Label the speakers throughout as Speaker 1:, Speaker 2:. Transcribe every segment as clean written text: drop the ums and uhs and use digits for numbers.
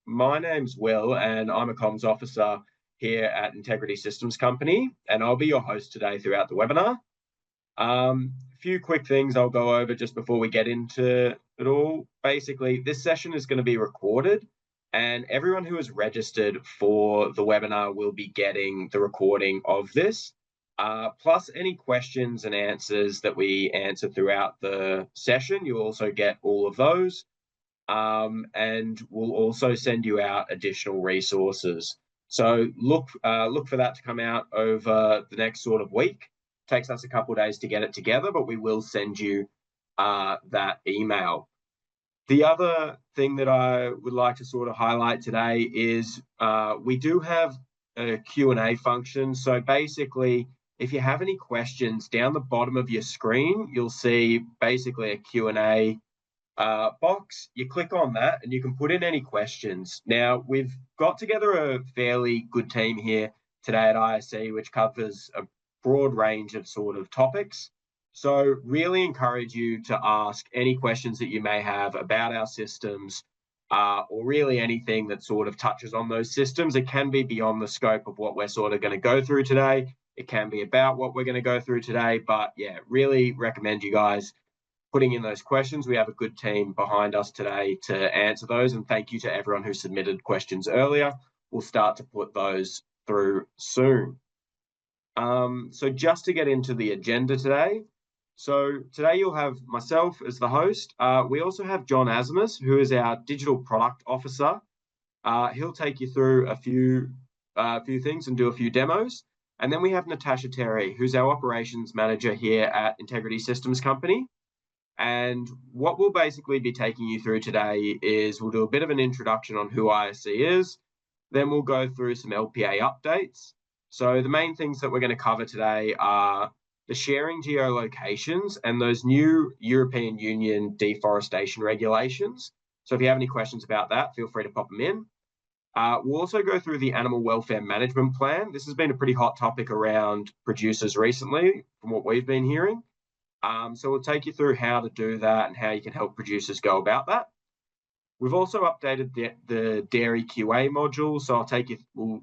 Speaker 1: my name's Will, and I'm a comms officer here at Integrity Systems Company, and I'll be your host today throughout the webinar. A few quick things I'll go over just before we get into it all. Basically, this session is going to be recorded, and everyone who is registered for the webinar will be getting the recording of this. Plus any questions and answers that we answer throughout the session, you'll also get all of those. And we'll also send you out additional resources. So look for that to come out over the next sort of week. It takes us a couple of days to get it together, but we will send you that email. The other thing that I would like to sort of highlight today is we do have a Q&A function. So basically, if you have any questions, down the bottom of your screen, you'll see basically a Q&A box. You click on that and you can put in any questions. Now, we've got together a fairly good team here today at ISC, which covers a broad range of sort of topics. So really encourage you to ask any questions that you may have about our systems, or really anything that sort of touches on those systems. It can be beyond the scope of what we're sort of going to go through today. It can be about what we're going to go through today, but yeah, really recommend you guys putting in those questions. We have a good team behind us today to answer those, and thank you to everyone who submitted questions earlier. We'll start to put those through soon. So just to get into the agenda today. So today you'll have myself as the host. We also have John Asmus, who is our Digital Product Officer. He'll take you through a few things and do a few demos. And then we have Natasha Terry, who's our Operations Manager here at Integrity Systems Company. And what we'll basically be taking you through today is we'll do a bit of an introduction on who ISC is. Then we'll go through some LPA updates. So the main things that we're going to cover today are the sharing geolocations and those new European Union deforestation regulations. So if you have any questions about that, feel free to pop them in. We'll also go through the Animal Welfare Management Plan. This has been a pretty hot topic around producers recently, from what we've been hearing. So we'll take you through how to do that and how you can help producers go about that. We've also updated the dairy QA module, so we'll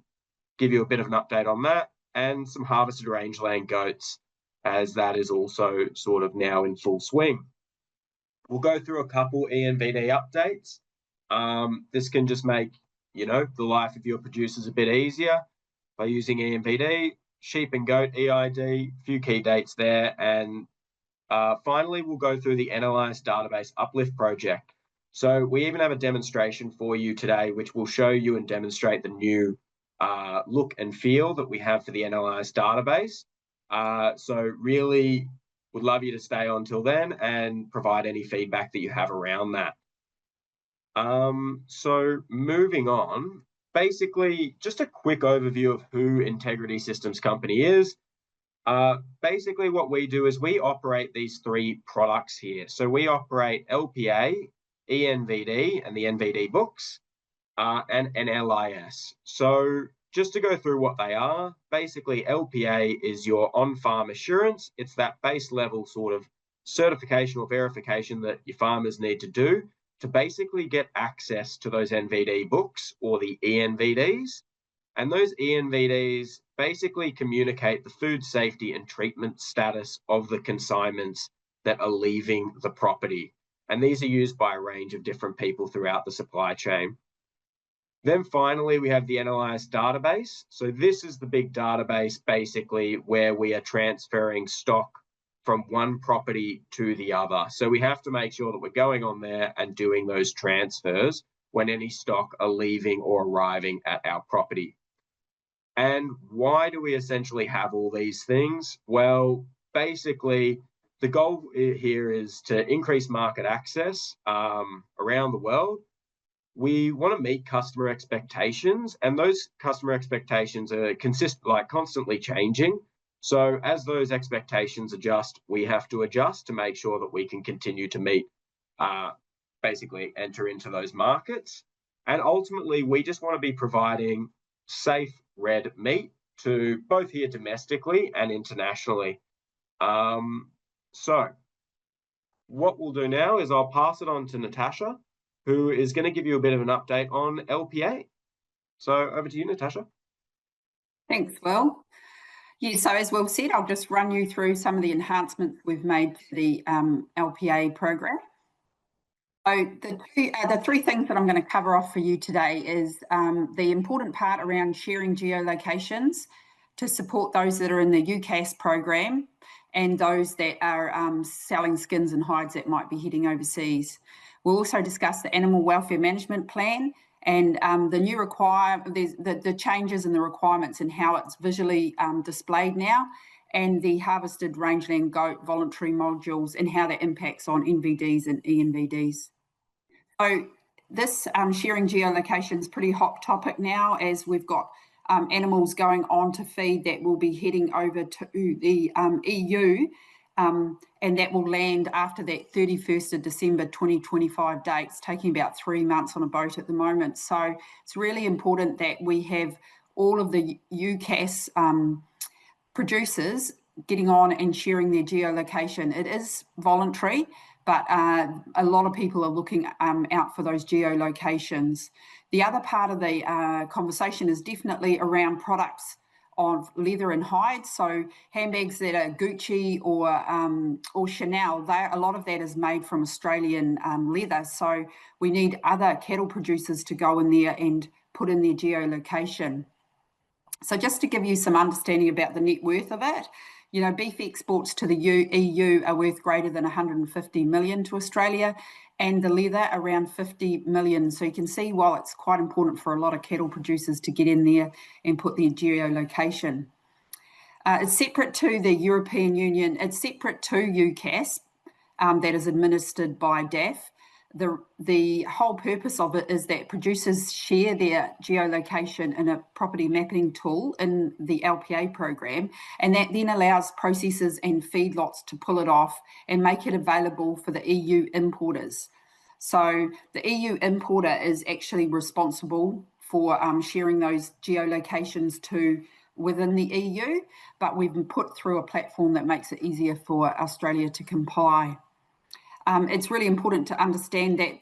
Speaker 1: give you a bit of an update on that, and some harvested rangeland goats, as that is also sort of now in full swing. We'll go through a couple eNVD updates. This can just make, the life of your producers a bit easier by using eNVD, sheep and goat eID, a few key dates there, and finally, we'll go through the NLIS Database Uplift Project. So we even have a demonstration for you today, which will show you and demonstrate the new look and feel that we have for the NLIS database. So really would love you to stay on till then and provide any feedback that you have around that. So moving on, basically just a quick overview of who Integrity Systems Company is. Basically what we do is we operate these three products here. So we operate LPA, eNVD, and the NVD books, and NLIS. So just to go through what they are, basically LPA is your on-farm assurance. It's that base level sort of certification or verification that your farmers need to do to basically get access to those NVD books or the eNVDs. And those eNVDs basically communicate the food safety and treatment status of the consignments that are leaving the property. And these are used by a range of different people throughout the supply chain. Then finally, we have the NLIS database. So this is the big database basically where we are transferring stock from one property to the other. So we have to make sure that we're going on there and doing those transfers when any stock are leaving or arriving at our property. And why do we essentially have all these things? Well, basically, the goal here is to increase market access around the world. We want to meet customer expectations, and those customer expectations are constantly changing. So as those expectations adjust, we have to adjust to make sure that we can continue to meet, basically enter into those markets. And ultimately, we just want to be providing safe red meat to both here domestically and internationally. So what we'll do now is I'll pass it on to Natasha, who is going to give you a bit of an update on LPA. So over to you, Natasha.
Speaker 2: Thanks, Will. Yeah, so as Will said, I'll just run you through some of the enhancements we've made to the LPA program. So the three things that I'm going to cover off for you today is the important part around sharing geolocations to support those that are in the UCAS program and those that are selling skins and hides that might be heading overseas. We'll also discuss the animal welfare management plan and the new the changes and the requirements and how it's visually displayed now, and the harvested rangeland goat voluntary modules and how that impacts on NVDs and eNVDs. So this sharing geolocation is a pretty hot topic now, as we've got animals going on to feed that will be heading over to the EU, and that will land after that 31st of December 2025 date. It's taking about 3 months on a boat at the moment. So it's really important that we have all of the UCAS producers getting on and sharing their geolocation. It is voluntary, but a lot of people are looking out for those geolocations. The other part of the conversation is definitely around products of leather and hide. So handbags that are Gucci or Chanel, a lot of that is made from Australian leather. So we need other cattle producers to go in there and put in their geolocation. So just to give you some understanding about the net worth of it, you know, beef exports to the EU are worth greater than 150 million to Australia, and the leather around 50 million. So you can see, while it's quite important for a lot of cattle producers to get in there and put their geolocation. It's separate to the European Union, it's separate to UCAS, that is administered by DAF. The whole purpose of it is that producers share their geolocation in a property mapping tool in the LPA program, and that then allows processors and feedlots to pull it off and make it available for the EU importers. So the EU importer is actually responsible for sharing those geolocations within the EU, but we've been put through a platform that makes it easier for Australia to comply. It's really important to understand that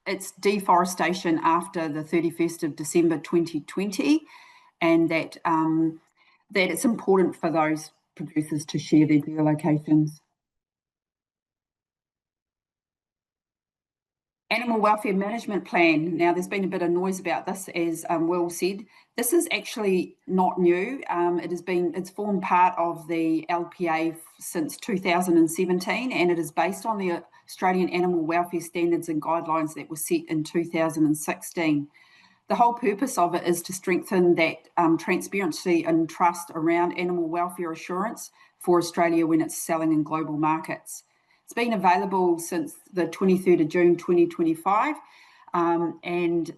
Speaker 2: it's deforestation after the 31st of December 2020, and that it's important for those producers to share their geolocations. Animal welfare management plan. Now, there's been a bit of noise about this, as Will said. This is actually not new. It's formed part of the LPA since 2017, and it is based on the Australian Animal Welfare Standards and Guidelines that were set in 2016. The whole purpose of it is to strengthen that transparency and trust around animal welfare assurance for Australia when it's selling in global markets. It's been available since the 23rd of June 2025, and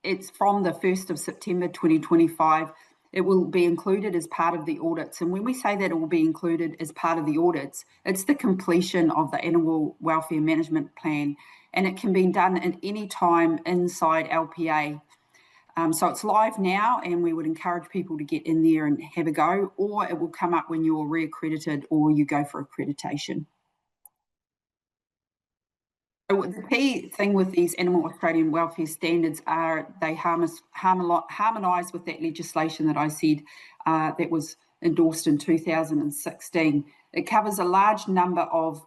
Speaker 2: it's from the 1st of September 2025. It will be included as part of the audits. And when we say that it will be included as part of the audits, it's the completion of the Animal Welfare Management Plan, and it can be done at any time inside LPA. So it's live now, and we would encourage people to get in there and have a go, or it will come up when you're reaccredited or you go for accreditation. So the key thing with these animal Australian welfare standards are they harmonise with that legislation that I said that was endorsed in 2016. It covers a large number of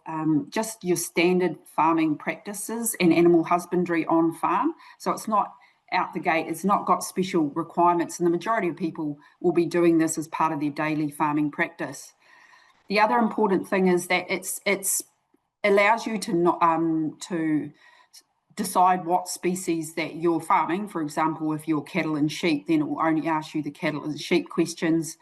Speaker 2: just your standard farming practices and animal husbandry on farm. So it's not out the gate, it's not got special requirements, and the majority of people will be doing this as part of their daily farming practice. The other important thing is that it's allows you to decide what species that you're farming. For example, if you're cattle and sheep, then it will only ask you the cattle and sheep questions.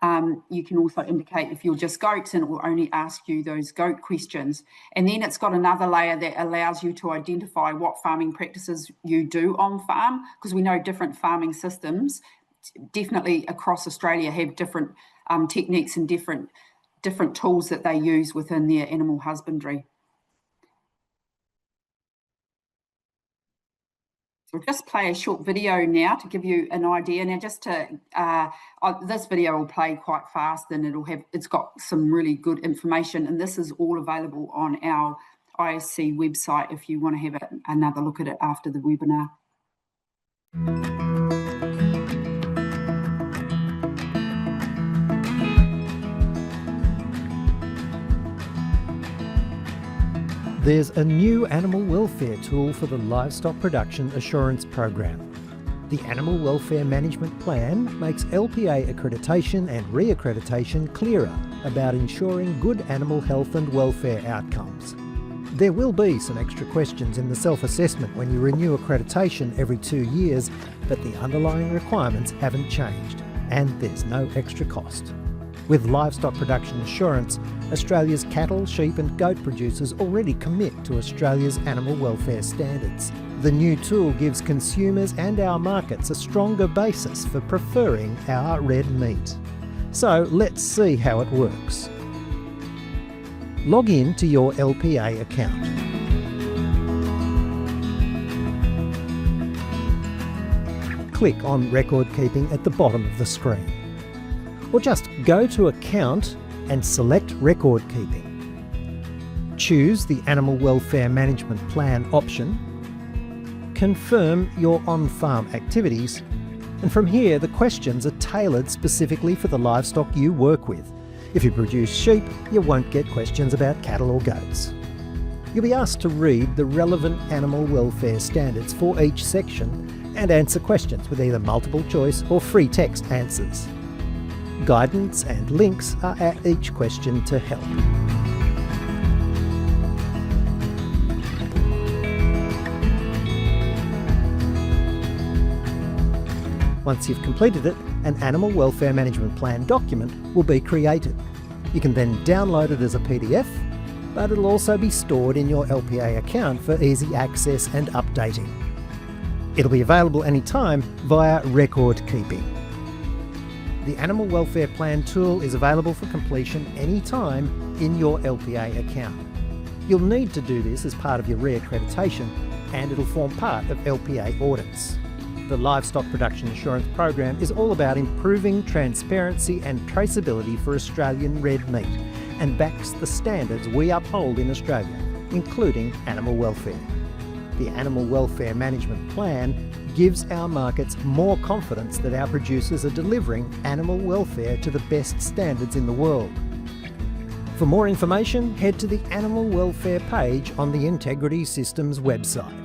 Speaker 2: You can also indicate if you're just goats, and it will only ask you those goat questions. And then it's got another layer that allows you to identify what farming practices you do on farm, because we know different farming systems, definitely across Australia, have different techniques and different tools that they use within their animal husbandry. So I'll just play a short video now to give you an idea. Now, just to this video will play quite fast, and it's got some really good information, and this is all available on our ISC website if you want to have another look at it after the webinar.
Speaker 3: There's a new animal welfare tool for the Livestock Production Assurance program. The Animal Welfare Management Plan makes LPA accreditation and reaccreditation clearer about ensuring good animal health and welfare outcomes. There will be some extra questions in the self-assessment when you renew accreditation every 2 years, but the underlying requirements haven't changed, and there's no extra cost. With Livestock Production Assurance, Australia's cattle, sheep and goat producers already commit to Australia's animal welfare standards. The new tool gives consumers and our markets a stronger basis for preferring our red meat. So let's see how it works. Log in to your LPA account. Click on Record Keeping at the bottom of the screen. Or just go to Account and select Record Keeping. Choose the Animal Welfare Management Plan option. Confirm your on-farm activities, and from here the questions are tailored specifically for the livestock you work with. If you produce sheep, you won't get questions about cattle or goats. You'll be asked to read the relevant animal welfare standards for each section and answer questions with either multiple choice or free text answers. Guidance and links are at each question to help. Once you've completed it, an Animal Welfare Management Plan document will be created. You can then download it as a PDF, but it'll also be stored in your LPA account for easy access and updating. It'll be available anytime via Record Keeping. The Animal Welfare Plan tool is available for completion anytime in your LPA account. You'll need to do this as part of your reaccreditation, and it'll form part of LPA audits. The Livestock Production Assurance program is all about improving transparency and traceability for Australian red meat and backs the standards we uphold in Australia, including animal welfare. The Animal Welfare Management Plan gives our markets more confidence that our producers are delivering animal welfare to the best standards in the world. For more information, head to the Animal Welfare page on the Integrity Systems website.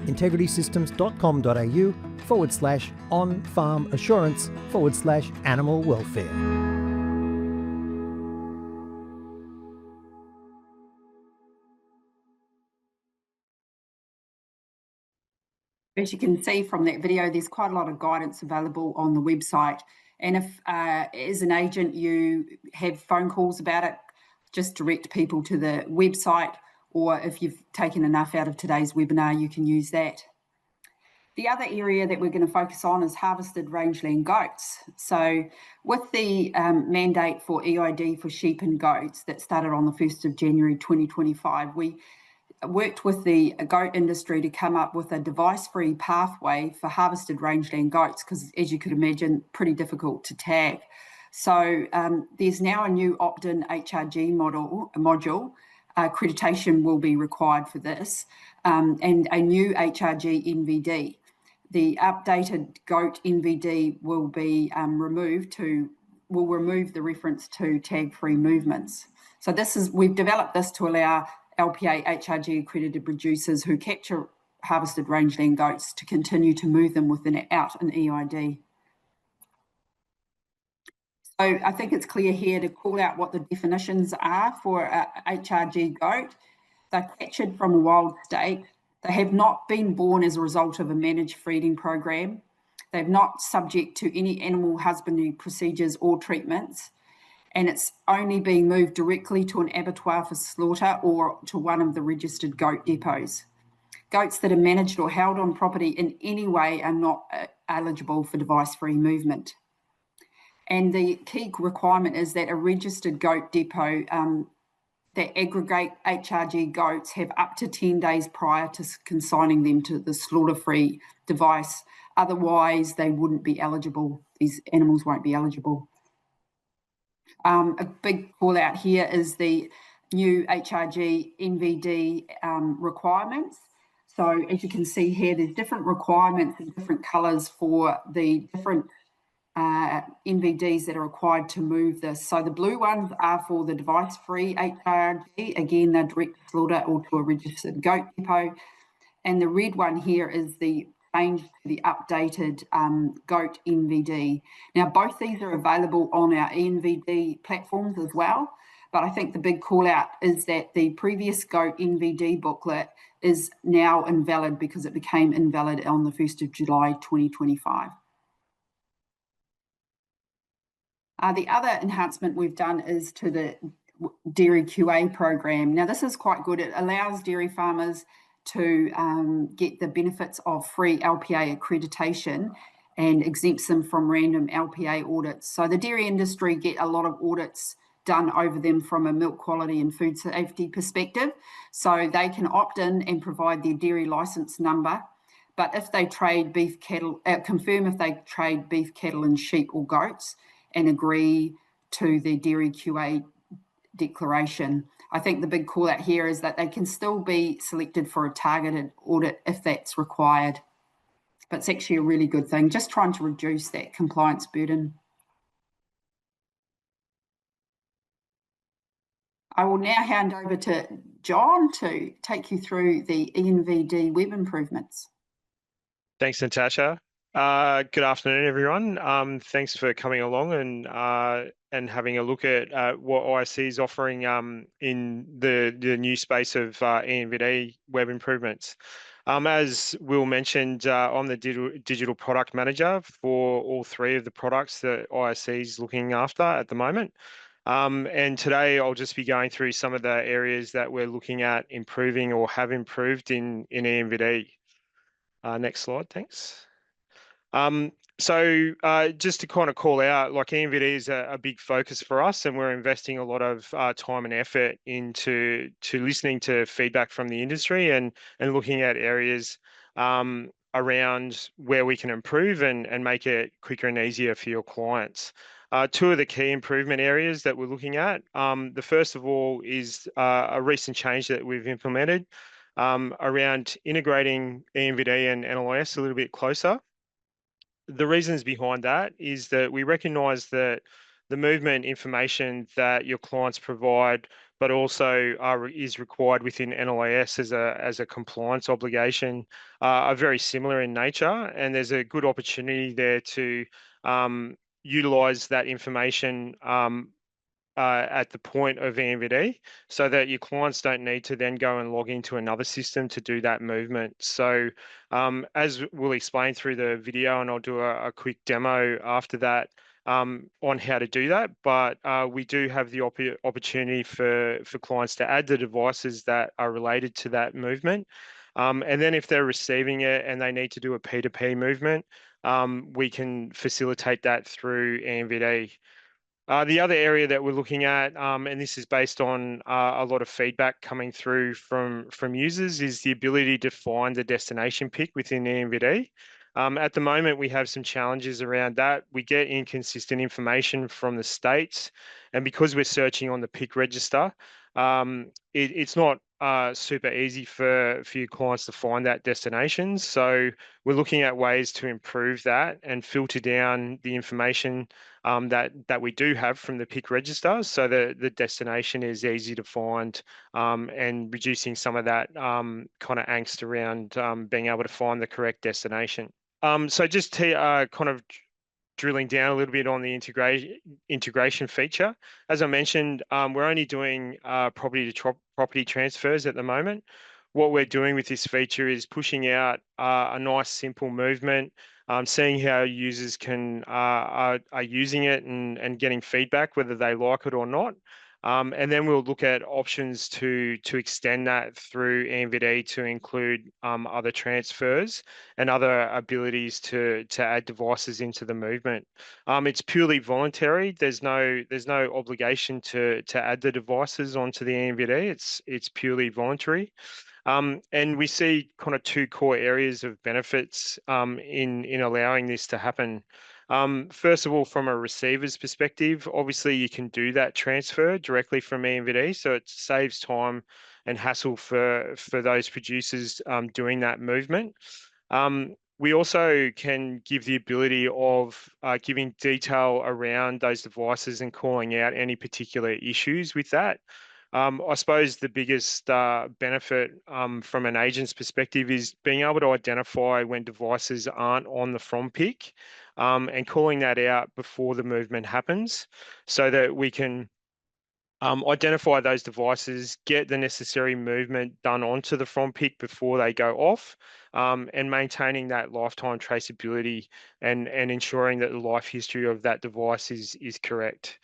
Speaker 3: integritysystems.com.au/on-farm assurance/animal welfare.
Speaker 2: As you can see from that video, there's quite a lot of guidance available on the website. And if, as an agent, you have phone calls about it, just direct people to the website, or if you've taken enough out of today's webinar, you can use that. The other area that we're going to focus on is harvested rangeland goats. So with the mandate for eID for sheep and goats that started on the 1st of January 2025, we worked with the goat industry to come up with a device-free pathway for harvested rangeland goats, because as you could imagine, pretty difficult to tag. So there's now a new opt-in HRG module. Accreditation will be required for this, and a new HRG eNVD. The updated goat eNVD will be will remove the reference to tag-free movements. So we've developed this to allow LPA HRG accredited producers who capture harvested rangeland goats to continue to move them out an eID. So I think it's clear here to call out what the definitions are for a HRG goat. They're captured from a wild state. They have not been born as a result of a managed feeding program. They're not subject to any animal husbandry procedures or treatments. And it's only being moved directly to an abattoir for slaughter or to one of the registered goat depots. Goats that are managed or held on property in any way are not eligible for device-free movement. And the key requirement is that a registered goat depot that aggregate HRG goats have up to 10 days prior to consigning them to the slaughter-free device. Otherwise, they wouldn't be eligible. These animals won't be eligible. A big call out here is the new HRG NVD requirements. So as you can see here, there's different requirements and different colours for the different NVDs that are required to move this. So the blue ones are for the device-free HRG. Again, they're direct to slaughter or to a registered goat depot. And the red one here is the change to the updated goat NVD. Now, both these are available on our eNVD platforms as well. But I think the big call out is that the previous goat NVD booklet is now invalid because it became invalid on the 1st of July 2025. The other enhancement we've done is to the dairy QA program. Now, this is quite good. It allows dairy farmers to get the benefits of free LPA accreditation and exempts them from random LPA audits. So the dairy industry get a lot of audits done over them from a milk quality and food safety perspective. So they can opt in and provide their dairy license number. But if they trade beef cattle, confirm if they trade beef cattle and sheep or goats and agree to the dairy QA declaration. I think the big call out here is that they can still be selected for a targeted audit if that's required. But it's actually a really good thing, just trying to reduce that compliance burden. I will now hand over to John to take you through the eNVD web improvements.
Speaker 4: Thanks, Natasha. Good afternoon, everyone. Thanks for coming along and having a look at what IC is offering in the new space of eNVD web improvements. As Will mentioned, I'm the digital product manager for all three of the products that IC is looking after at the moment. And today I'll just be going through some of the areas that we're looking at improving or have improved in eNVD. Next slide, thanks. So just to kind of call out, like eNVD is a big focus for us, and we're investing a lot of time and effort into listening to feedback from the industry and looking at areas around where we can improve and make it quicker and easier for your clients. Two of the key improvement areas that we're looking at, the first of all is a recent change that we've implemented around integrating eNVD and NLIS a little bit closer. The reasons behind that is that we recognise that the movement information that your clients provide, but also is required within NLIS as a compliance obligation, are very similar in nature, and there's a good opportunity there to utilise that information at the point of eNVD so that your clients don't need to then go and log into another system to do that movement. So as we'll explain through the video, and I'll do a quick demo after that on how to do that, but we do have the opportunity for clients to add the devices that are related to that movement. And then if they're receiving it and they need to do a P2P movement, we can facilitate that through eNVD. The other area that we're looking at, and this is based on a lot of feedback coming through from users, is the ability to find the destination pick within eNVD. At the moment, we have some challenges around that. We get inconsistent information from the states, and because we're searching on the pick register, it's not super easy for your clients to find that destination. So we're looking at ways to improve that and filter down the information that we do have from the pick register, so that the destination is easy to find, and reducing some of that kind of angst around being able to find the correct destination. So just to kind of drilling down a little bit on the integration feature. As I mentioned, we're only doing property to property transfers at the moment. What we're doing with this feature is pushing out a nice simple movement, seeing how users are using it and getting feedback whether they like it or not. And then we'll look at options to extend that through eNVD to include other transfers and other abilities to add devices into the movement. It's purely voluntary. There's no obligation to add the devices onto the eNVD. It's purely voluntary. And we see kind of two core areas of benefits in allowing this to happen. First of all, from a receiver's perspective, obviously you can do that transfer directly from eNVD, so it saves time and hassle for those producers doing that movement. We also can give the ability of giving detail around those devices and calling out any particular issues with that. I suppose the biggest benefit from an agent's perspective is being able to identify when devices aren't on the from pick and calling that out before the movement happens so that we can identify those devices, get the necessary movement done onto the from pick before they go off, and maintaining that lifetime traceability and ensuring that the life history of that device is correct.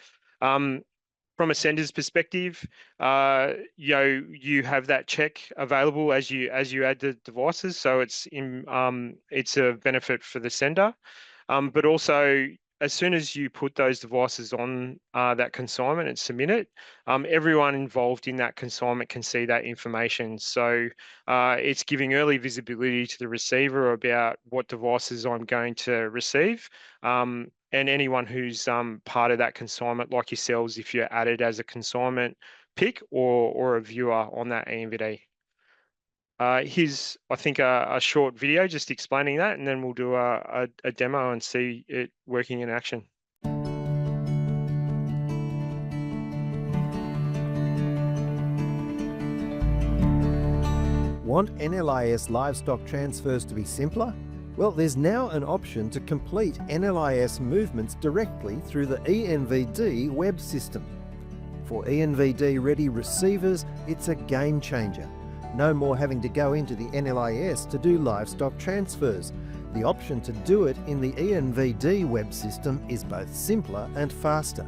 Speaker 4: From a sender's perspective, you have that check available as you add the devices, so it's a benefit for the sender, but also as soon as you put those devices on that consignment and submit it, everyone involved in that consignment can see that information. So it's giving early visibility to the receiver about what devices I'm going to receive. And anyone who's part of that consignment, like yourselves, if you're added as a consignment pick or a viewer on that eNVD. Here's, I think, a short video just explaining that, and then we'll do a demo and see it working in action.
Speaker 3: Want NLIS livestock transfers to be simpler? Well, there's now an option to complete NLIS movements directly through the eNVD web system. For eNVD-ready receivers, it's a game changer. No more having to go into the NLIS to do livestock transfers. The option to do it in the eNVD web system is both simpler and faster.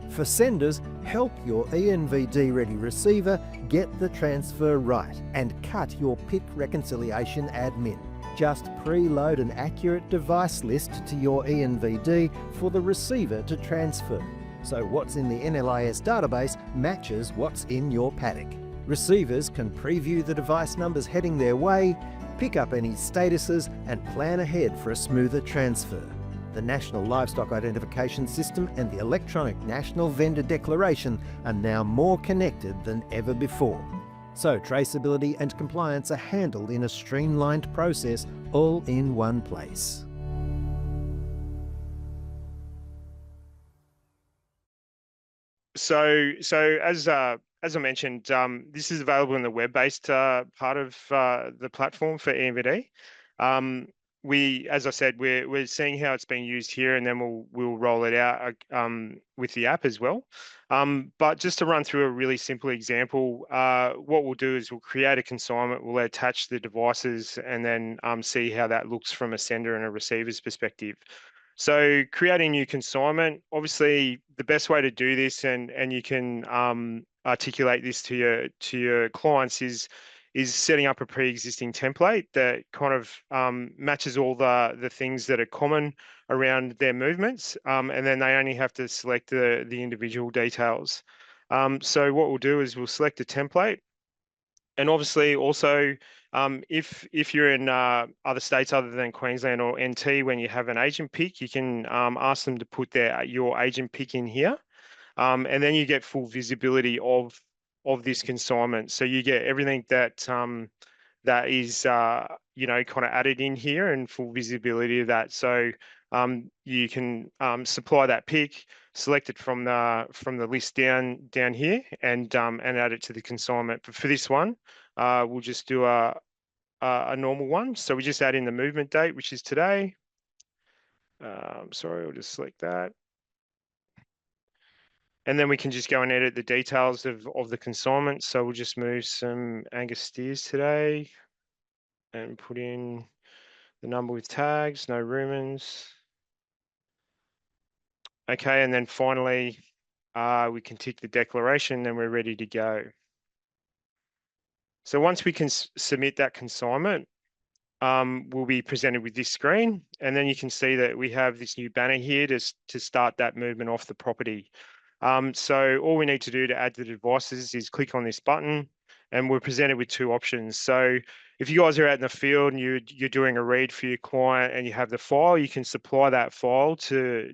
Speaker 3: For senders, help your eNVD-ready receiver get the transfer right and cut your pick reconciliation admin. Just preload an accurate device list to your eNVD for the receiver to transfer. So what's in the NLIS database matches what's in your paddock. Receivers can preview the device numbers heading their way, pick up any statuses and plan ahead for a smoother transfer. The National Livestock Identification System and the Electronic National Vendor Declaration are now more connected than ever before. So traceability and compliance are handled in a streamlined process, all in one place.
Speaker 4: So as I mentioned, this is available in the web-based part of the platform for eNVD. As I said, we're seeing how it's being used here, and then we'll roll it out with the app as well. But just to run through a really simple example, what we'll do is we'll create a consignment, we'll attach the devices, and then see how that looks from a sender and a receiver's perspective. So creating a new consignment, obviously the best way to do this, and you can articulate this to your clients, is setting up a pre-existing template that kind of matches all the things that are common around their movements, and then they only have to select the individual details. So what we'll do is we'll select a template, and obviously also if you're in other states other than Queensland or NT, when you have an agent pick, you can ask them to put your agent pick in here, and then you get full visibility of this consignment. So you get everything that is kind of added in here, and full visibility of that. So you can supply that pick, select it from the list down here, and add it to the consignment. But for this one, we'll just do a normal one. So we just add in the movement date, which is today. Sorry, I'll just select that. And then we can just go and edit the details of the consignment. So we'll just move some Angus steers today and put in the number with tags, no rumens. Okay, and then finally, we can tick the declaration, and we're ready to go. So once we can submit that consignment, we'll be presented with this screen, and then you can see that we have this new banner here to start that movement off the property. So all we need to do to add the devices is click on this button, and we're presented with two options. So if you guys are out in the field and you're doing a read for your client and you have the file, you can supply that file to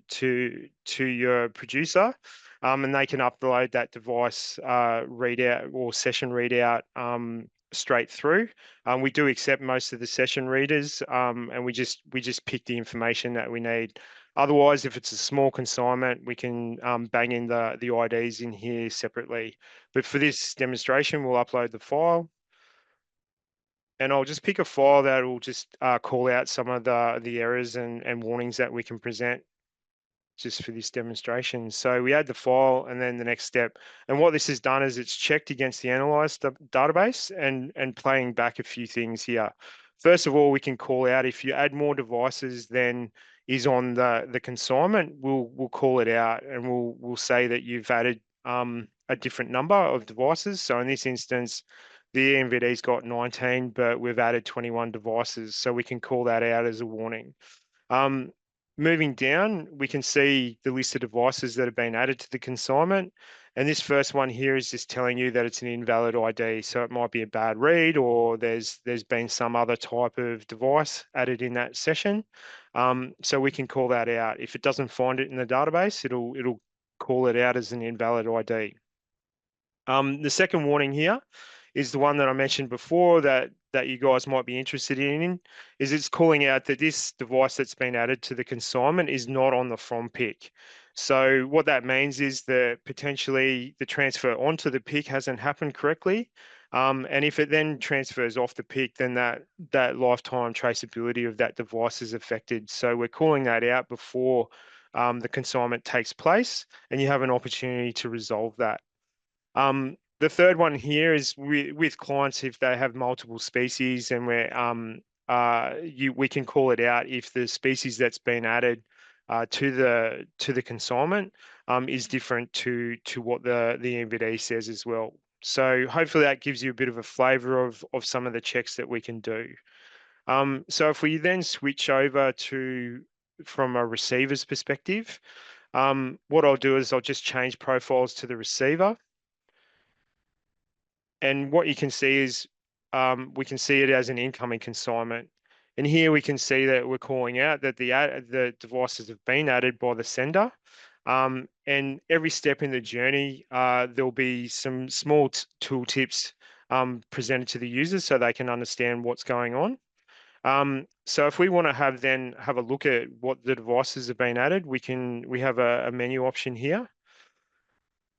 Speaker 4: your producer, and they can upload that device readout or session readout straight through. We do accept most of the session readers, and we just pick the information that we need. Otherwise, if it's a small consignment, we can bang in the IDs in here separately. But for this demonstration, we'll upload the file. And I'll just pick a file that will just call out some of the errors and warnings that we can present just for this demonstration. So we add the file and then the next step. And what this has done is it's checked against the NLIS database and playing back a few things here. First of all, we can call out if you add more devices than is on the consignment, we'll call it out and we'll say that you've added a different number of devices. So in this instance, the eNVD's got 19, but we've added 21 devices. So we can call that out as a warning. Moving down, we can see the list of devices that have been added to the consignment. And this first one here is just telling you that it's an invalid ID. So it might be a bad read, or there's been some other type of device added in that session. So we can call that out. If it doesn't find it in the database, it'll call it out as an invalid ID. The second warning here is the one that I mentioned before that you guys might be interested in, is it's calling out that this device that's been added to the consignment is not on the from pick. So what that means is that potentially the transfer onto the pick hasn't happened correctly. And if it then transfers off the pick, then that lifetime traceability of that device is affected. So we're calling that out before the consignment takes place, and you have an opportunity to resolve that. The third one here is with clients, if they have multiple species, and we can call it out if the species that's been added to the consignment is different to what the eNVD says as well. So hopefully that gives you a bit of a flavour of some of the checks that we can do. So if we then switch over from a receiver's perspective, what I'll do is I'll just change profiles to the receiver. And what you can see is we can see it as an incoming consignment. And here we can see that we're calling out that the devices have been added by the sender. And every step in the journey, there'll be some small tool tips presented to the users so they can understand what's going on. So if we want to have a look at what the devices have been added, we have a menu option here.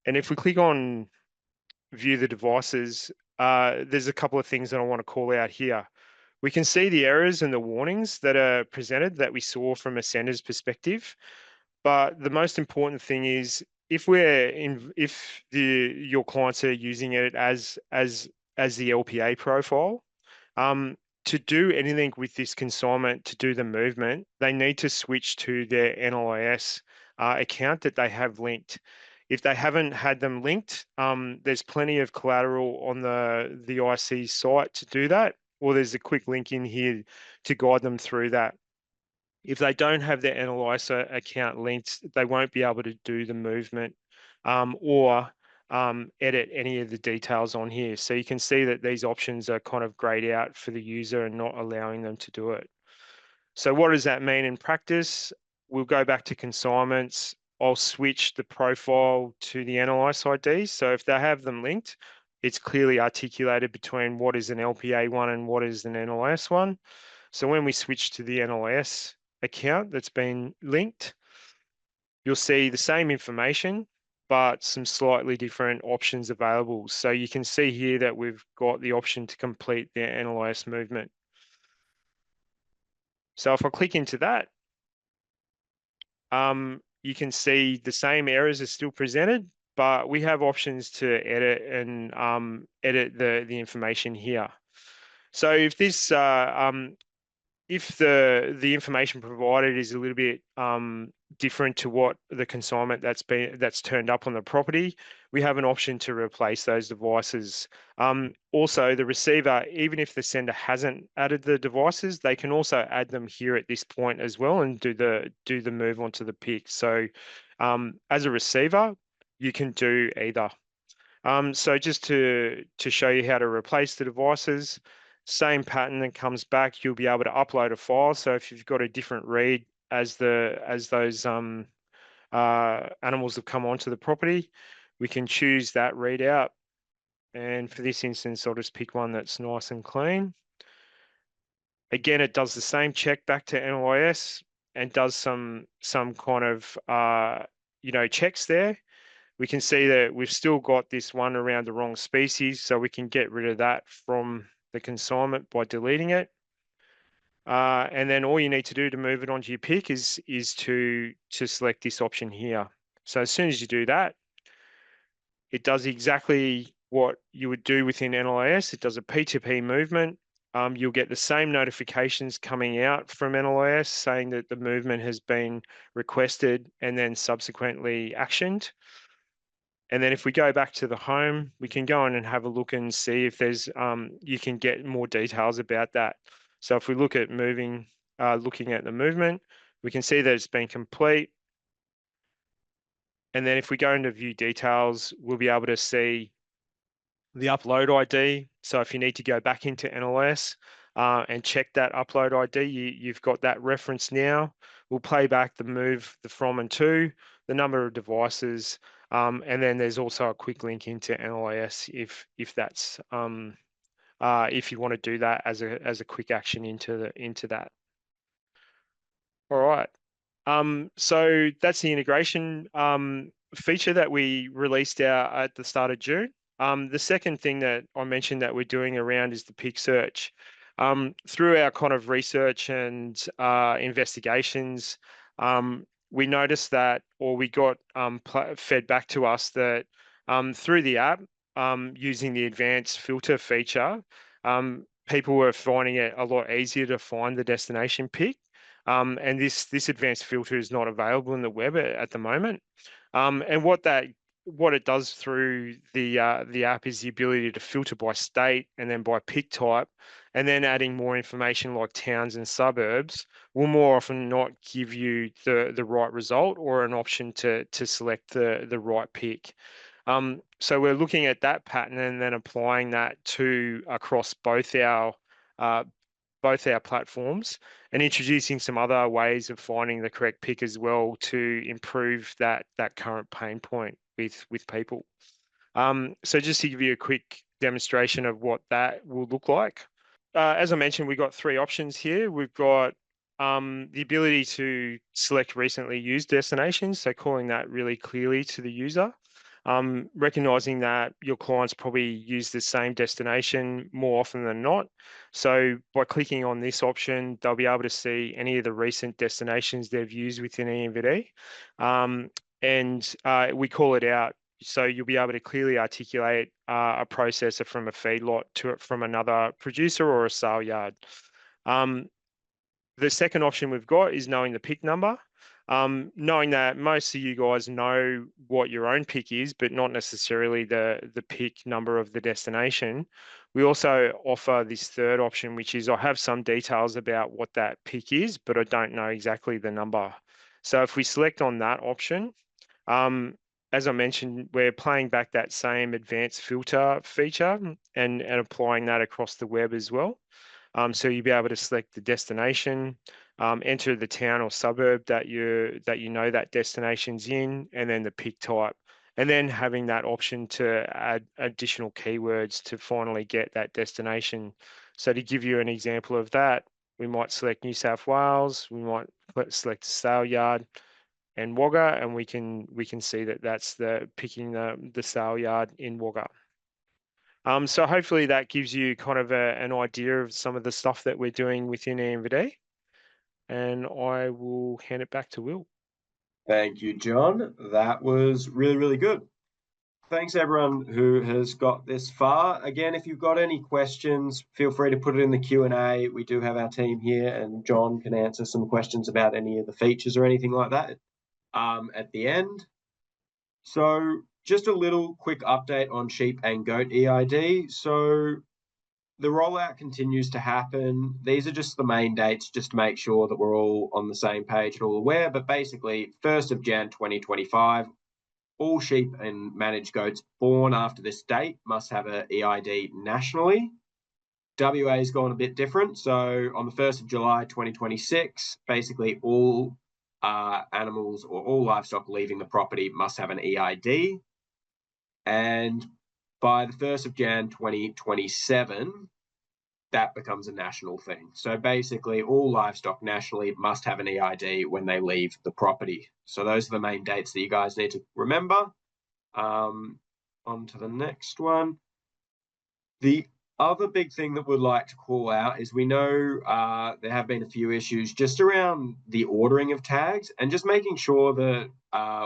Speaker 4: And if we click on view the devices, there's a couple of things that I want to call out here. We can see the errors and the warnings that are presented that we saw from a sender's perspective. But the most important thing is if your clients are using it as the LPA profile, to do anything with this consignment, to do the movement, they need to switch to their NLIS account that they have linked. If they haven't had them linked, there's plenty of collateral on the IC site to do that, or there's a quick link in here to guide them through that. If they don't have their NLIS account linked, they won't be able to do the movement or edit any of the details on here. So you can see that these options are kind of grayed out for the user and not allowing them to do it. So what does that mean in practice? We'll go back to consignments. I'll switch the profile to the NLIS ID. So if they have them linked, it's clearly articulated between what is an LPA one and what is an NLIS one. So when we switch to the NLIS account that's been linked, you'll see the same information, but some slightly different options available. So you can see here that we've got the option to complete the NLIS movement. So if I click into that, you can see the same errors are still presented, but we have options to edit and edit the information here. So if this if the information provided is a little bit different to what the consignment that's turned up on the property, we have an option to replace those devices. Also, the receiver, even if the sender hasn't added the devices, they can also add them here at this point as well and do the move onto the pick. So as a receiver, you can do either. So just to show you how to replace the devices, Same pattern that comes back, you'll be able to upload a file. So if you've got a different read as those animals have come onto the property, we can choose that readout. And for this instance, I'll just pick one that's nice and clean. Again, it does the same check back to NLIS and does some kind of checks there. We can see that we've still got this one around the wrong species, so we can get rid of that from the consignment by deleting it. And then all you need to do to move it onto your pick is to select this option here. So as soon as you do that, it does exactly what you would do within NLIS. It does a P2P movement. You'll get the same notifications coming out from NLIS saying that the movement has been requested and then subsequently actioned. And then if we go back to the home, we can go in and have a look and see if there's you can get more details about that. So if we look at looking at the movement, we can see that it's been complete. And then if we go into view details, we'll be able to see the upload ID. So if you need to go back into NLS and check that upload ID, you've got that reference now. We'll play back the move, the from and to, the number of devices, and then there's also a quick link into NLIS if that's if you want to do that as a quick action into that. All right. So that's the integration feature that we released out at the start of June. The second thing that I mentioned that we're doing around is the pick search. Through our kind of research and investigations, we noticed that, or we got fed back to us that through the app, using the advanced filter feature, people were finding it a lot easier to find the destination pick. And this advanced filter is not available in the web at the moment. And what it does through the app is the ability to filter by state and then by pick type, and then adding more information like towns and suburbs will more often not give you the right result or an option to select the right pick. So we're looking at that pattern and then applying that across both our platforms and introducing some other ways of finding the correct pick as well to improve that current pain point with people. So just to give you a quick demonstration of what that will look like. As I mentioned, we've got three options here. We've got the ability to select recently used destinations, so calling that really clearly to the user. Recognizing that your clients probably use the same destination more often than not. So by clicking on this option, they'll be able to see any of the recent destinations they've used within eNVD. And we call it out. So you'll be able to clearly articulate a processor from a feedlot to it from another producer or a sale yard. The second option we've got is knowing the pick number. Knowing that most of you guys know what your own pick is, but not necessarily the pick number of the destination. We also offer this third option, which is I have some details about what that pick is, but I don't know exactly the number. So if we select on that option, as I mentioned, we're playing back that same advanced filter feature and applying that across the web as well. So you'll be able to select the destination, enter the town or suburb that you know that destination's in, and then the pick type, and then having that option to add additional keywords to finally get that destination. So to give you an example of that, we might select New South Wales, we might select sale yard and Wagga, and we can see that that's picking the sale yard in Wagga. So hopefully that gives you kind of an idea of some of the stuff that we're doing within eNVD. And I will hand it back to Will.
Speaker 1: Thank you, John. That was really, really good. Thanks everyone who has got this far. Again, if you've got any questions, feel free to put it in the Q&A. We do have our team here and John can answer some questions about any of the features or anything like that at the end. So just a little quick update on sheep and goat eID. So the rollout continues to happen. These are just the main dates, just to make sure that we're all on the same page and all aware. But basically, 1st of Jan 2025, all sheep and managed goats born after this date must have an eID nationally. WA's gone a bit different. So on the 1st of July 2026, basically all animals or all livestock leaving the property must have an eID. And by the 1st of Jan 2027, that becomes a national thing. So basically all livestock nationally must have an eID when they leave the property. So those are the main dates that you guys need to remember. On to the next one. The other big thing that we'd like to call out is we know there have been a few issues just around the ordering of tags and just making sure that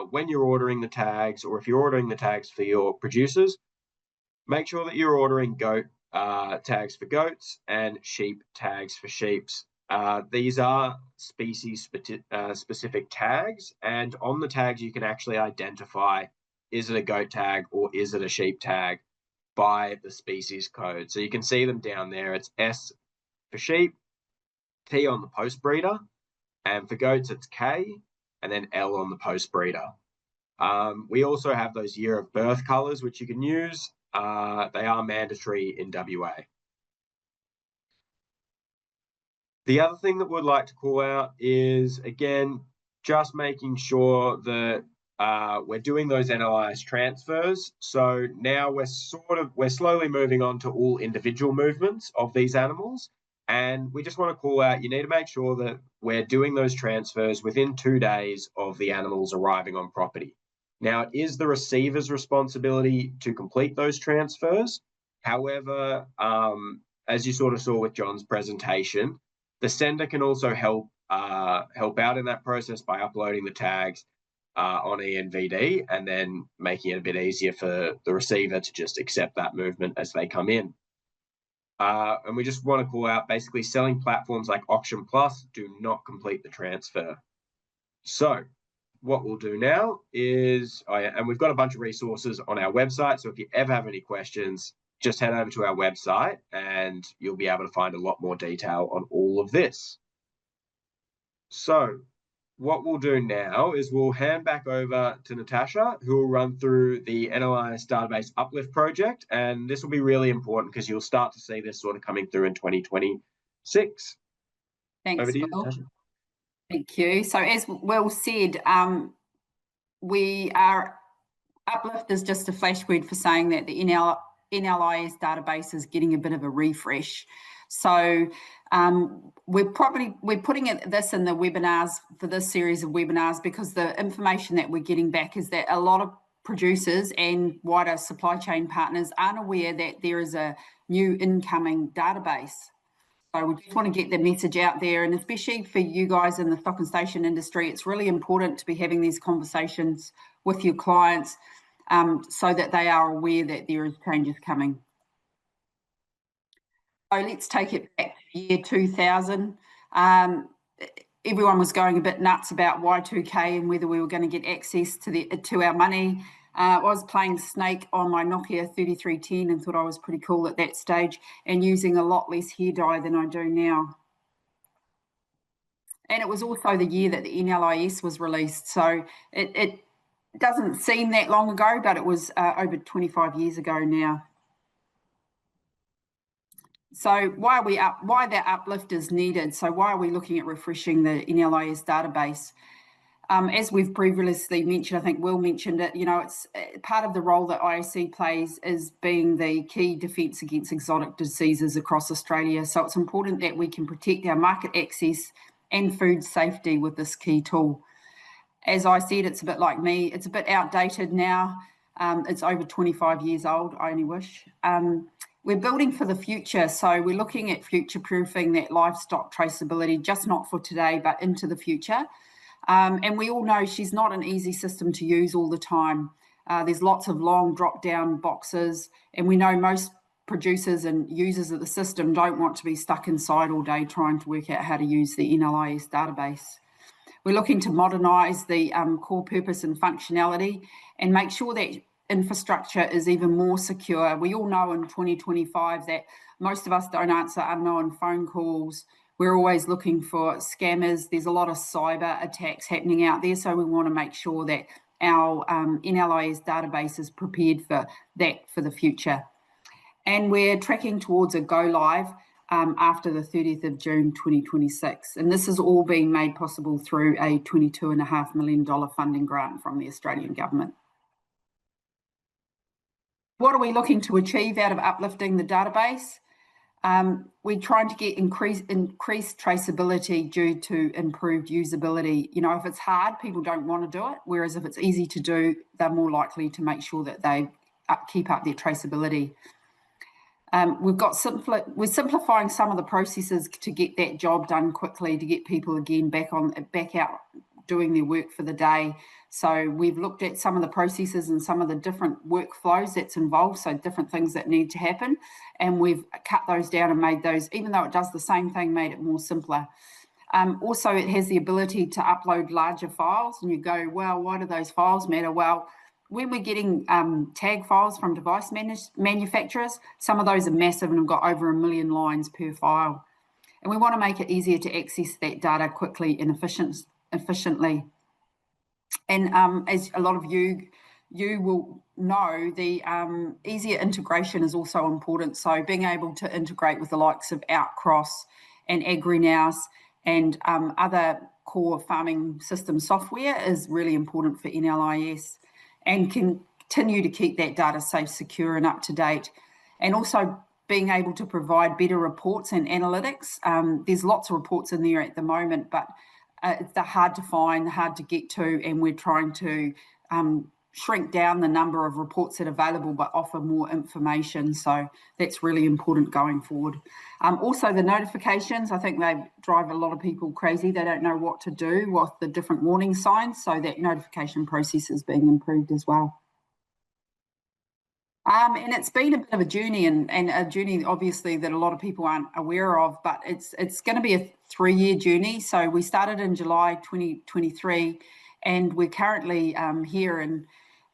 Speaker 1: when you're ordering the tags, or if you're ordering the tags for your producers, make sure that you're ordering goat tags for goats and sheep tags for sheeps. These are species specific tags, and on the tags you can actually identify, is it a goat tag or is it a sheep tag, by the species code. So you can see them down there. It's S for sheep, T on the post breeder, and for goats it's K, and then L on the post breeder. We also have those year of birth colours which you can use. They are mandatory in WA. The other thing that we'd like to call out is, again, just making sure that we're doing those NLIS transfers. So now we're slowly moving on to all individual movements of these animals. And we just want to call out, you need to make sure that we're doing those transfers within 2 days of the animals arriving on property. Now, it is the receiver's responsibility to complete those transfers. However, as you sort of saw with John's presentation, the sender can also help out in that process by uploading the tags on eNVD and then making it a bit easier for the receiver to just accept that movement as they come in. And we just want to call out, basically selling platforms like Auction Plus do not complete the transfer. So what we'll do now is, and we've got a bunch of resources on our website, so if you ever have any questions, just head over to our website and you'll be able to find a lot more detail on all of this. So what we'll do now is we'll hand back over to Natasha, who will run through the NLIS Database Uplift Project, and this will be really important because you'll start to see this sort of coming through in 2026.
Speaker 2: Thanks,
Speaker 1: Over to you,
Speaker 2: Will.
Speaker 1: Natasha.
Speaker 2: Thank you. So as Will said, Uplift is just a flash word for saying that the NLIS database is getting a bit of a refresh. So we're putting this in the webinars for this series of webinars because the information that we're getting back is that a lot of producers and wider supply chain partners aren't aware that there is a new incoming database. So we just want to get the message out there, and especially for you guys in the stock and station industry, it's really important to be having these conversations with your clients so that they are aware that there is changes coming. So let's take it back to year 2000. Everyone was going a bit nuts about Y2K and whether we were going to get access to our money. I was playing Snake on my Nokia 3310 and thought I was pretty cool at that stage, and using a lot less hair dye than I do now. And it was also the year that the NLIS was released, so it doesn't seem that long ago, but it was over 25 years ago now. So why that uplift is needed? So why are we looking at refreshing the NLIS database? As we've previously mentioned, I think Will mentioned it, you know, it's part of the role that IAC plays is being the key defence against exotic diseases across Australia. So it's important that we can protect our market access and food safety with this key tool. As I said, it's a bit like me, it's a bit outdated now. It's over 25 years old, I only wish. We're building for the future, so we're looking at future-proofing that livestock traceability, just not for today, but into the future. And we all know she's not an easy system to use all the time. There's lots of long drop-down boxes, and we know most producers and users of the system don't want to be stuck inside all day trying to work out how to use the NLIS database. We're looking to modernise the core purpose and functionality and make sure that infrastructure is even more secure. We all know in 2025 that most of us don't answer unknown phone calls. We're always looking for scammers. There's a lot of cyber attacks happening out there, so we want to make sure that our NLIS database is prepared for that for the future. And we're tracking towards a go live after the 30th of June 2026. And this is all being made possible through a $22.5 million funding grant from the Australian government. What are we looking to achieve out of uplifting the database? We're trying to get increased traceability due to improved usability. You know, if it's hard, people don't want to do it, whereas if it's easy to do, they're more likely to make sure that they keep up their traceability. We're simplifying some of the processes to get that job done quickly, to get people again back out doing their work for the day. So we've looked at some of the processes and some of the different workflows that's involved, so different things that need to happen, and we've cut those down and made those, even though it does the same thing, made it more simpler. Also, it has the ability to upload larger files, and you go, well, why do those files matter? Well, when we're getting tag files from device manufacturers, some of those are massive and have got over 1 million lines per file. And we want to make it easier to access that data quickly and efficiently. And as a lot of you will know, the easier integration is also important. So being able to integrate with the likes of Outcross and AgriNows and other core farming system software is really important for NLIS, and continue to keep that data safe, secure and up to date. And also being able to provide better reports and analytics. There's lots of reports in there at the moment, but they're hard to find, hard to get to, and we're trying to shrink down the number of reports that are available but offer more information. So that's really important going forward. Also the notifications, I think they drive a lot of people crazy. They don't know what to do with the different warning signs, so that notification process is being improved as well. And it's been a bit of a journey, and a journey obviously that a lot of people aren't aware of, but it's going to be a 3-year journey. So we started in July 2023, and we're currently here,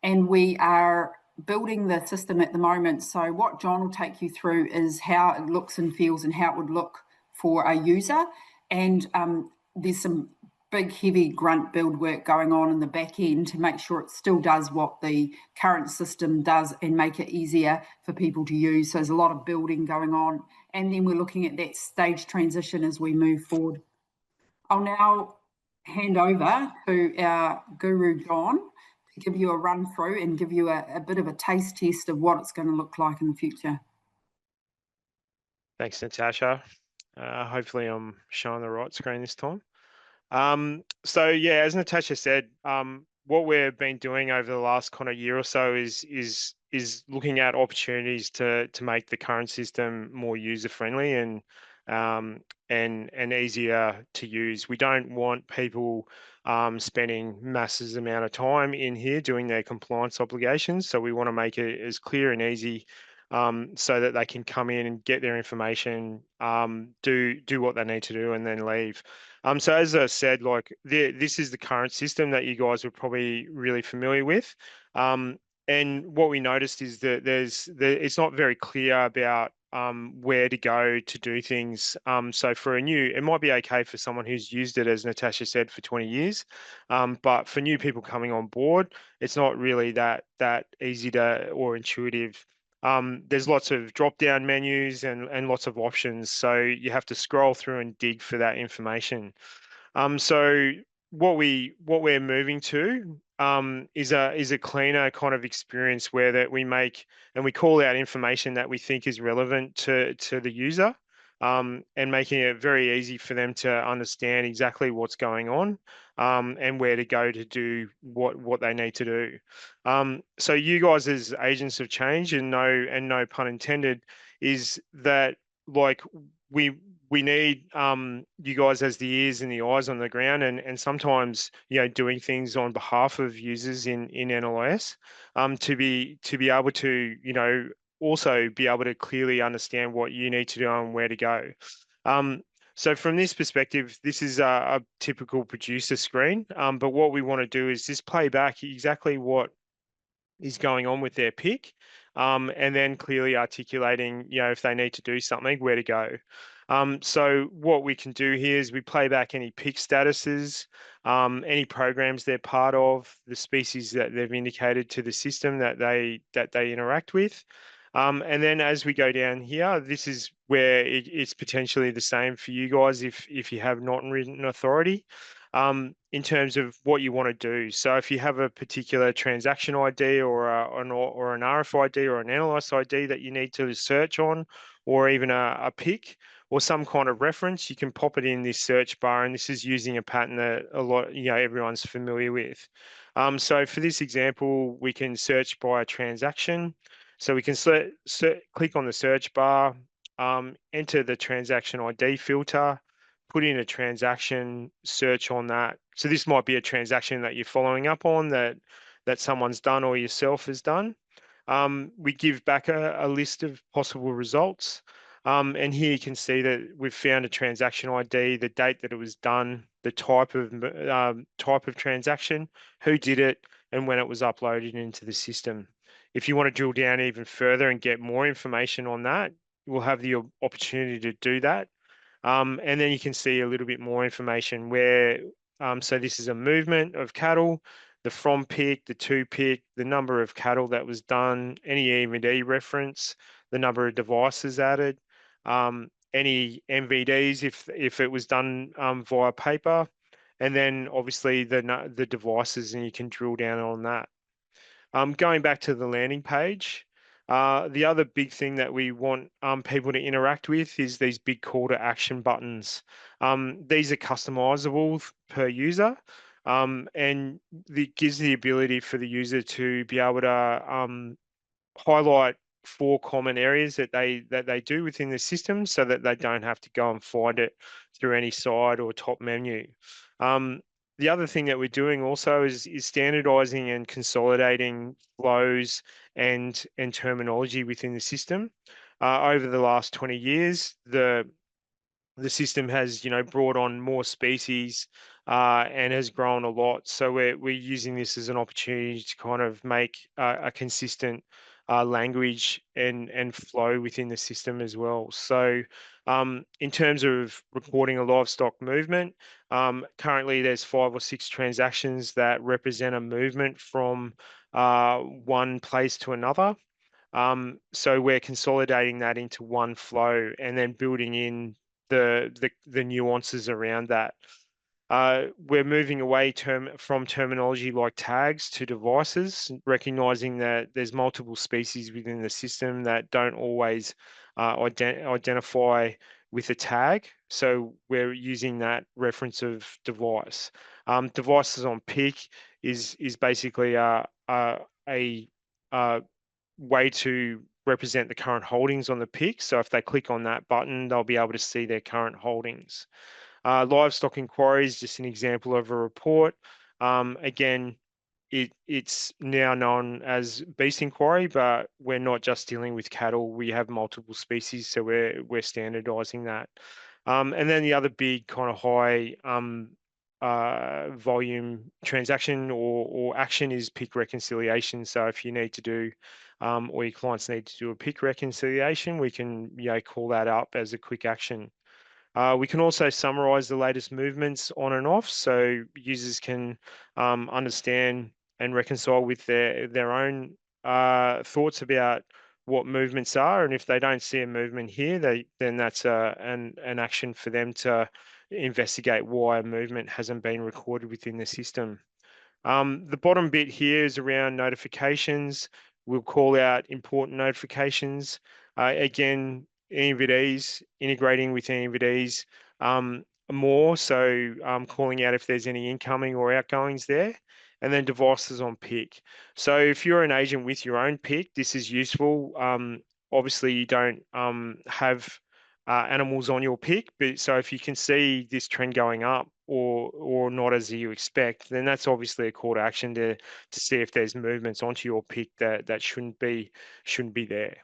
Speaker 2: and we are building the system at the moment. So what John will take you through is how it looks and feels and how it would look for a user. And there's some big heavy grunt build work going on in the back end to make sure it still does what the current system does and make it easier for people to use. So there's a lot of building going on, and then we're looking at that stage transition as we move forward. I'll now hand over to our guru John to give you a run through and give you a bit of a taste test of what it's going to look like in the future.
Speaker 4: Thanks, Natasha. Hopefully I'm showing the right screen this time. So yeah, as Natasha said, what we've been doing over the last kind of year or so is looking at opportunities to make the current system more user friendly and easier to use. We don't want people spending massive amount of time in here doing their compliance obligations, so we want to make it as clear and easy so that they can come in and get their information, do what they need to do, and then leave. So as I said, like this is the current system that you guys are probably really familiar with. And what we noticed is that it's not very clear about where to go to do things. So for it might be okay for someone who's used it, as Natasha said, for 20 years. But for new people coming on board, it's not really that easy or intuitive. There's lots of drop-down menus and lots of options, so you have to scroll through and dig for that information. So what we're moving to is a cleaner kind of experience where that we make and we call out information that we think is relevant to the user, and making it very easy for them to understand exactly what's going on, and where to go to do what they need to do. So you guys as agents of change, and no pun intended, is that like we need you guys as the ears and the eyes on the ground, and sometimes doing things on behalf of users in NLIS, to be able to also be able to clearly understand what you need to do and where to go. So from this perspective, this is a typical producer screen, but what we want to do is just play back exactly what is going on with their pick, and then clearly articulating, if they need to do something, where to go. So what we can do here is we play back any pick statuses, any programs they're part of, the species that they've indicated to the system that they interact with. And then as we go down here, this is where it's potentially the same for you guys if you have non-written authority in terms of what you want to do. So if you have a particular transaction ID or an RFID or an NLIS ID that you need to search on, or even a PIC or some kind of reference, you can pop it in this search bar, and this is using a pattern that everyone's familiar with. So for this example, we can search by a transaction. So we can click on the search bar, enter the transaction ID filter, put in a transaction, search on that. So this might be a transaction that you're following up on that someone's done or yourself has done. We give back a list of possible results. And here you can see that we've found a transaction ID, the date that it was done, the type of transaction, who did it, and when it was uploaded into the system. If you want to drill down even further and get more information on that, we'll have the opportunity to do that. And then you can see a little bit more information where, so this is a movement of cattle, the from pick, the to pick, the number of cattle that was done, any eNVD reference, the number of devices added, any NVDs if it was done via paper, and then obviously the devices, and you can drill down on that. Going back to the landing page, the other big thing that we want people to interact with is these big call to action buttons. These are customizable per user, and it gives the ability for the user to be able to highlight 4 common areas that they do within the system, so that they don't have to go and find it through any side or top menu. The other thing that we're doing also is standardizing and consolidating flows and terminology within the system. Over the last 20 years, the system has brought on more species and has grown a lot. So we're using this as an opportunity to kind of make a consistent language and flow within the system as well. So in terms of recording a livestock movement, currently there's 5 or 6 transactions that represent a movement from one place to another. So we're consolidating that into one flow and then building in the nuances around that. We're moving away from terminology like tags to devices, recognizing that there's multiple species within the system that don't always identify with a tag. So we're using that reference of device. Devices on PIC is basically a way to represent the current holdings on the PIC. So if they click on that button, they'll be able to see their current holdings. Livestock inquiry is just an example of a report. Again, it's now known as beast inquiry, but we're not just dealing with cattle. We have multiple species, so we're standardizing that. And then the other big kind of high volume transaction or action is PIC reconciliation. So if you need to do, or your clients need to do a PIC reconciliation, we can call that up as a quick action. We can also summarize the latest movements on and off, so users can understand and reconcile with their own thoughts about what movements are. And if they don't see a movement here, then that's an action for them to investigate why a movement hasn't been recorded within the system. The bottom bit here is around notifications. We'll call out important notifications. Again, eNVDs, integrating with eNVDs more, so calling out if there's any incoming or outgoings there, and then devices on PIC. So if you're an agent with your own PIC, this is useful. Obviously, you don't have animals on your PIC, but so if you can see this trend going up or not as you expect, then that's obviously a call to action to see if there's movements onto your PIC that shouldn't be there.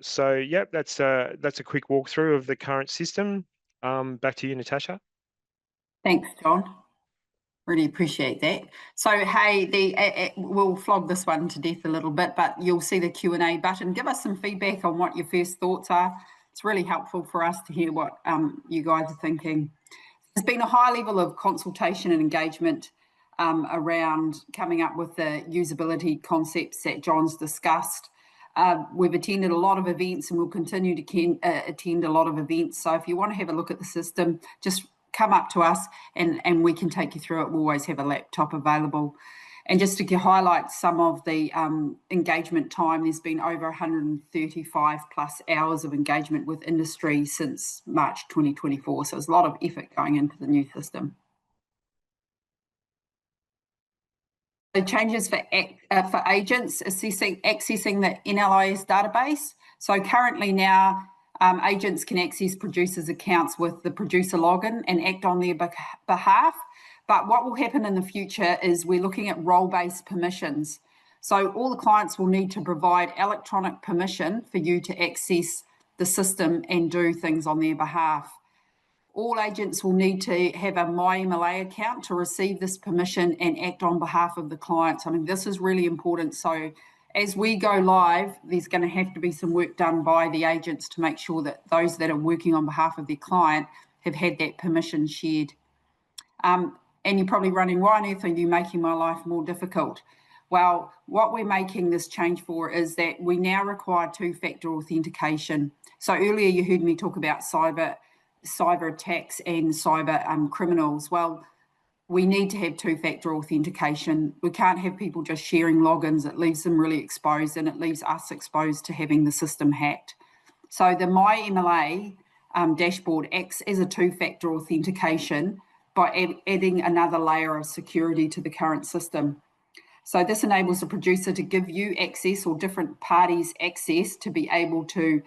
Speaker 4: So yep, that's a quick walkthrough of the current system. Back to you, Natasha.
Speaker 2: Thanks, John. Really appreciate that. So hey, we'll flog this one to death a little bit, but you'll see the Q&A button. Give us some feedback on what your first thoughts are. It's really helpful for us to hear what you guys are thinking. There's been a high level of consultation and engagement around coming up with the usability concepts that John's discussed. We've attended a lot of events and we'll continue to attend a lot of events. So if you want to have a look at the system, just come up to us and we can take you through it. We'll always have a laptop available. And just to highlight some of the engagement time, there's been over 135 plus hours of engagement with industry since March 2024. So there's a lot of effort going into the new system. The changes for agents accessing the NLIS database. So currently now, agents can access producers' accounts with the producer login and act on their behalf. But what will happen in the future is we're looking at role-based permissions. So all the clients will need to provide electronic permission for you to access the system and do things on their behalf. All agents will need to have a MyMLA account to receive this permission and act on behalf of the clients. I mean, this is really important. So as we go live, there's going to have to be some work done by the agents to make sure that those that are working on behalf of their client have had that permission shared. And you're probably running, why on earth are you making my life more difficult? Well, what we're making this change for is that we now require two-factor authentication. So earlier you heard me talk about cyber attacks and cyber criminals. Well, we need to have two-factor authentication. We can't have people just sharing logins. It leaves them really exposed and it leaves us exposed to having the system hacked. So the MyMLA dashboard acts as a two-factor authentication by adding another layer of security to the current system. So this enables the producer to give you access or different parties access to be able to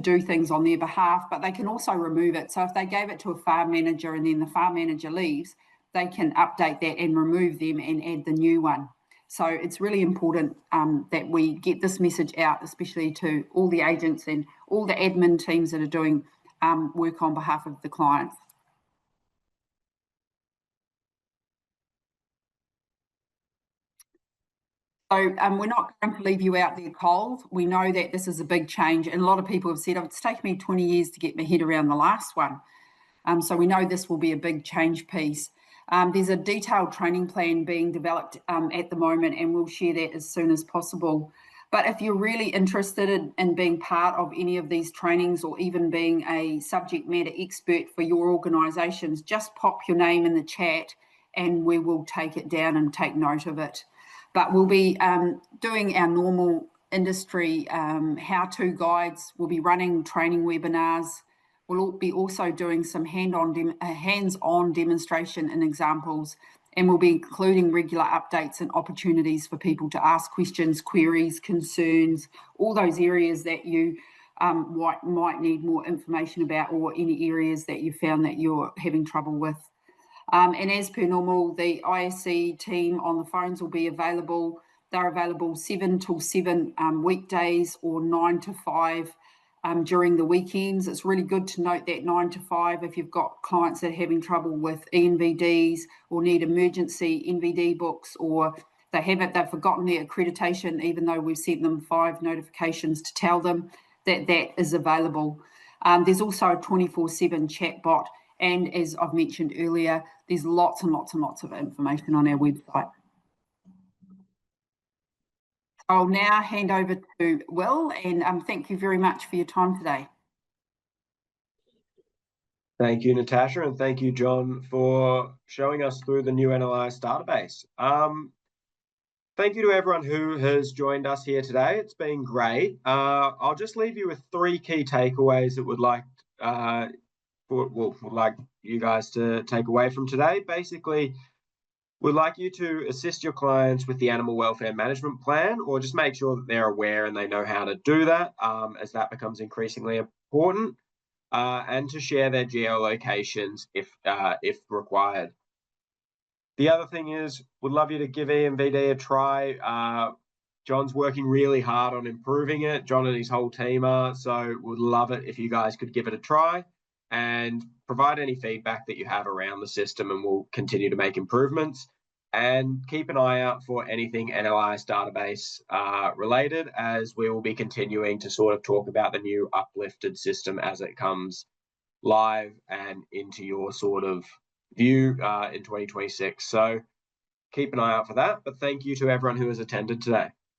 Speaker 2: do things on their behalf, but they can also remove it. So if they gave it to a farm manager and then the farm manager leaves, they can update that and remove them and add the new one. So it's really important that we get this message out, especially to all the agents and all the admin teams that are doing work on behalf of the clients. So we're not going to leave you out there cold. We know that this is a big change, and a lot of people have said, oh, it's taken me 20 years to get my head around the last one. So we know this will be a big change piece. There's a detailed training plan being developed at the moment, and we'll share that as soon as possible. But if you're really interested in being part of any of these trainings or even being a subject matter expert for your organisations, just pop your name in the chat and we will take it down and take note of it. But we'll be doing our normal industry how-to guides. We'll be running training webinars. We'll be also doing some hands-on demonstration and examples, and we'll be including regular updates and opportunities for people to ask questions, queries, concerns, all those areas that you might need more information about, or any areas that you found that you're having trouble with. And as per normal, the ISC team on the phones will be available. They're available 7 till 7 weekdays or 9 to 5 during the weekends. It's really good to note that 9 to 5 if you've got clients that are having trouble with eNVDs or need emergency NVD books, or they've forgotten their accreditation, even though we've sent them 5 notifications to tell them that that is available. There's also a 24/7 chat bot. And as I've mentioned earlier, there's lots and lots and lots of information on our website. I'll now hand over to Will, and thank you very much for your time today.
Speaker 1: Thank you, Natasha, and thank you, John, for showing us through the new NLIS database. Thank you to everyone who has joined us here today. It's been great. I'll just leave you with 3 key takeaways that would like you guys to take away from today. Basically, we'd like you to assist your clients with the animal welfare management plan, or just make sure that they're aware and they know how to do that, as that becomes increasingly important, and to share their geolocations if required. The other thing is, we'd love you to give eNVD a try. John's working really hard on improving it. John and his whole team are, so we'd love it if you guys could give it a try and provide any feedback that you have around the system, and we'll continue to make improvements. And keep an eye out for anything NLIS database related, as we will be continuing to sort of talk about the new uplifted system as it comes live and into your sort of view in 2026. So keep an eye out for that. But thank you to everyone who has attended today.